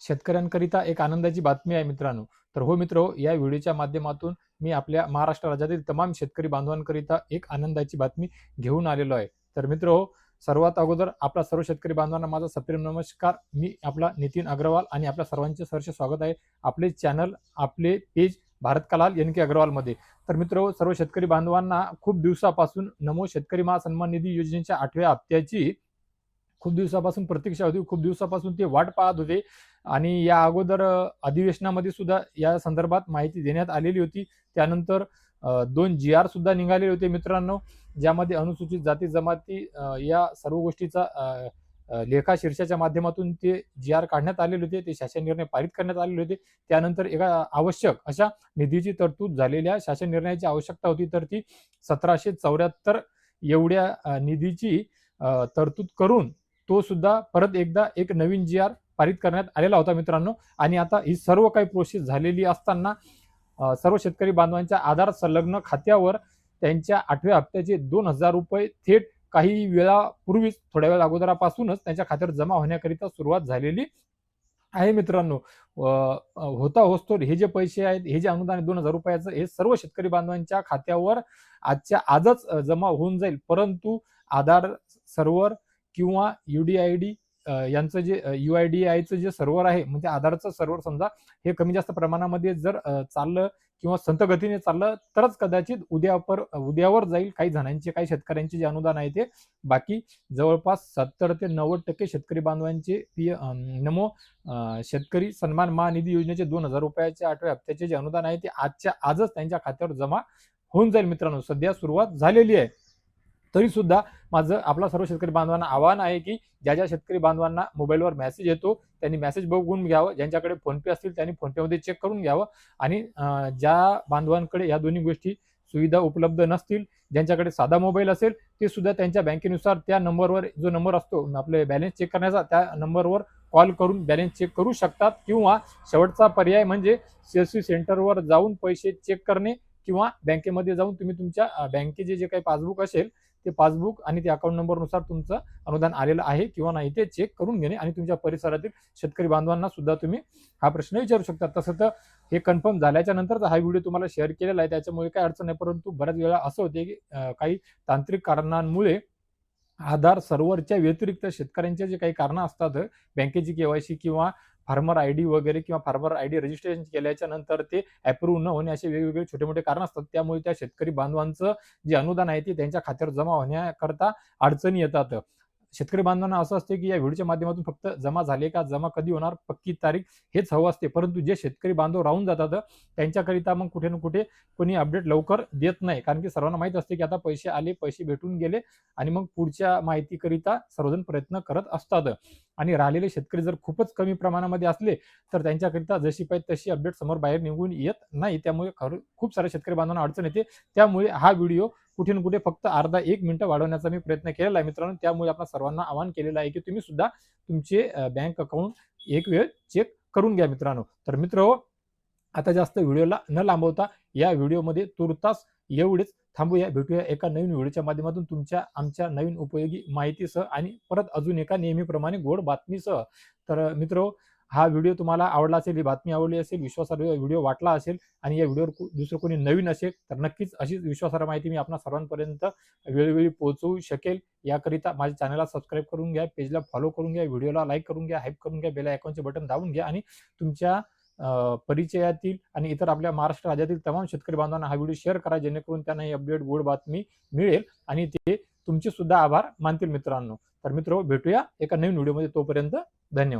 शेतकऱ्यांकरिता एक आनंदाची बातमी आहे मित्रांनो. तर हो मित्र, या व्हिडिओच्या माध्यमातून मी आपल्या महाराष्ट्र राज्यातील तमाम शेतकरी बांधवांकरिता एक आनंदाची बातमी घेऊन आलेलो आहे. तर मित्र, सर्वात अगोदर आपला सर्व शेतकरी बांधवांना माझा सप्रेम नमस्कार. मी आपला नितीन अग्रवाल आणि आपल्या सर्वांचे सहर्ष स्वागत आहे आपले चॅनल, आपले पेज भारत कलाल एन के अग्रवालमध्ये. तर मित्र, सर्व शेतकरी बांधवांना खूप दिवसापासून नमो शेतकरी महासन्मान निधी योजनेच्या 8व्या हप्त्याची खूप दिवसापासून प्रतीक्षा होती. खूप दिवसापासून ते वाट पाहत होते आणि या अगोदर अधिवेशनामध्ये सुद्धा या संदर्भात माहिती देण्यात आलेली होती. त्यानंतर 2 GR सुद्धा निघालेले होते मित्रांनो, ज्यामध्ये अनुसूचित जाती जमाती या सर्व गोष्टीचा लेखा शीर्षाच्या माध्यमातून ते GR काढण्यात आलेले होते. ते शासन निर्णय पारित करण्यात आलेले होते. त्यानंतर एका आवश्यक अशा निधीची तरतूद झालेल्या शासन निर्णयाची आवश्यकता होती. तर ती 1774 एवढ्या निधीची तरतूद करून तो सुद्धा परत एकदा एक नवीन GR पारित करण्यात आलेला होता मित्रांनो. आणि आता ही सर्व काही प्रोसेस झालेली असताना सर्व शेतकरी बांधवांच्या आधार संलग्न खात्यावर त्यांच्या 8व्या हप्त्याचे 2000 रुपये थेट काही वेळापूर्वीच, थोड्या वेळ अगोदरापासूनच त्यांच्या खात्यावर जमा होण्याकरिता सुरुवात झालेली आहे मित्रांनो. होता होस्तोवर हे जे पैसे आहेत, हे जे अनुदान 2000 रुपयाचं, हे सर्व शेतकरी बांधवांच्या खात्यावर आजच्या आजच जमा होऊन जाईल. परंतु आधार सर्व्हर किंवा UDID यांचं जे UIDAIचं जे सर्व्हर आहे, म्हणजे आधारचं सर्व्हर समजा, हे कमी जास्त प्रमाणामध्ये जर चाललं किंवा संत गतीने चाललं तरच कदाचित उद्यावर जाईल काही जणांचे, काही शेतकऱ्यांचे जे अनुदान आहे ते. बाकी जवळपास 70 ते 90% शेतकरी बांधवांचे नमो शेतकरी सन्मान महानिधी योजनेचे 2000 रुपयाचे 8व्या हप्त्याचे जे अनुदान आहे ते आजच्या आजच त्यांच्या खात्यावर जमा होऊन जाईल मित्रांनो. सध्या सुरुवात झालेली आहे. तरी सुद्धा माझं आपला सर्व शेतकरी बांधवांना आवाहन आहे की ज्या शेतकरी बांधवांना मोबाईलवर मेसेज येतो त्यांनी मेसेज बघून घ्यावं. ज्यांच्याकडे फोनपे असतील त्यांनी फोनपेमध्ये चेक करून घ्यावं. आणि ज्या बांधवांकडे या दोन्ही गोष्टी सुविधा उपलब्ध नसतील, ज्यांच्याकडे साधा मोबाईल असेल, ते सुद्धा त्यांच्या बँकेनुसार त्या नंबरवर, जो नंबर असतो आपले बॅलन्स चेक करण्याचा, त्या नंबरवर कॉल करून बॅलन्स चेक करू शकतात. किंवा शेवटचा पर्याय म्हणजे CSC सेंटरवर जाऊन पैसे चेक करणे, किंवा बँकेमध्ये जाऊन तुम्ही तुमच्या बँकेचे जे काही पासबुक असेल ते पासबुक आणि ते अकाउंट नंबरनुसार तुमचं अनुदान आलेलं आहे किंवा नाही ते चेक करून घेणे. आणि तुमच्या परिसरातील शेतकरी बांधवांना सुद्धा तुम्ही हा प्रश्न विचारू शकता. तसं तर हे कन्फर्म झाल्याच्या नंतर हा व्हिडिओ तुम्हाला शेअर केलेला आहे, त्याच्यामुळे काही अडचण नाही. परंतु बऱ्याच वेळा असं होते की काही तांत्रिक कारणांमुळे आधार सर्व्हरच्या व्यतिरिक्त शेतकऱ्यांचे जे काही कारणं असतात, बँकेची KYC किंवा फार्मर ID वगैरे, किंवा फार्मर ID रजिस्ट्रेशन केल्याच्या नंतर ते अप्रूव्ह न होणे, असे वेगवेगळे छोटे मोठे कारण असतात. त्यामुळे त्या शेतकरी बांधवांचं जे अनुदान आहे ते त्यांच्या खात्यावर जमा होण्याकरता अडचणी येतात. शेतकरी बांधवांना असं असते की या व्हिडिओच्या माध्यमातून फक्त जमा झाले का, जमा कधी होणार, पक्की तारीख, हेच हवं असते. परंतु जे शेतकरी बांधव राहून जातात त्यांच्याकरिता मग कुठे ना कुठे कोणी अपडेट लवकर देत नाही. कारण की सर्वांना माहित असते की आता पैसे आले, पैसे भेटून गेले, आणि मग पुढच्या माहितीकरिता सर्वजण प्रयत्न करत असतात. आणि राहिलेले शेतकरी जर खूपच कमी प्रमाणामध्ये असले तर त्यांच्याकरिता जशी पाहिजे तशी अपडेट समोर बाहेर निघून येत नाही. त्यामुळे खूप साऱ्या शेतकरी बांधवांना अडचण येते. त्यामुळे हा व्हिडिओ कुठे ना कुठे फक्त अर्धा 1 मिनिट वाढवण्याचा मी प्रयत्न केलेला आहे मित्रांनो. त्यामुळे आपण सर्वांना आवाहन केलेलं आहे की तुम्ही सुद्धा तुमचे बँक अकाउंट एक वेळ चेक करून घ्या मित्रांनो. तर मित्र, आता जास्त व्हिडिओला न लांबवता या व्हिडिओमध्ये तुर्तास एवढेच थांबूया. भेटूया एका नवीन व्हिडिओच्या माध्यमातून आमच्या नवीन उपयोगी माहितीसह आणि परत अजून एका नेहमीप्रमाणे गोड बातमीसह. तर मित्र, हा व्हिडिओ तुम्हाला आवडला असेल, ही बातमी आवडली असेल, विश्वासार्ह व्हिडिओ वाटला असेल, आणि या व्हिडिओवर दुसरं कोणी नवीन असेल तर नक्कीच अशीच विश्वासार्ह माहिती मी आपल्या सर्वांपर्यंत वेळोवेळी पोहोचवू शकेल. याकरिता माझ्या चॅनलला सबस्क्राईब करून घ्या, पेजला फॉलो करून घ्या, व्हिडिओला लाईक करून घ्या, हाईप करून घ्या, बेल आयकॉनचे बटन दाबून घ्या. आणि तुमच्या परिचयातील आणि इतर आपल्या महाराष्ट्र राज्यातील तमाम शेतकरी बांधवांना हा व्हिडिओ शेअर करा, जेणेकरून त्यांना ही अपडेट, गोड बातमी मिळेल आणि ते तुमचे सुद्धा आभार मानतील मित्रांनो. तर मित्र, भेटूया एका नवीन व्हिडिओमध्ये. तोपर्यंत धन्यवाद.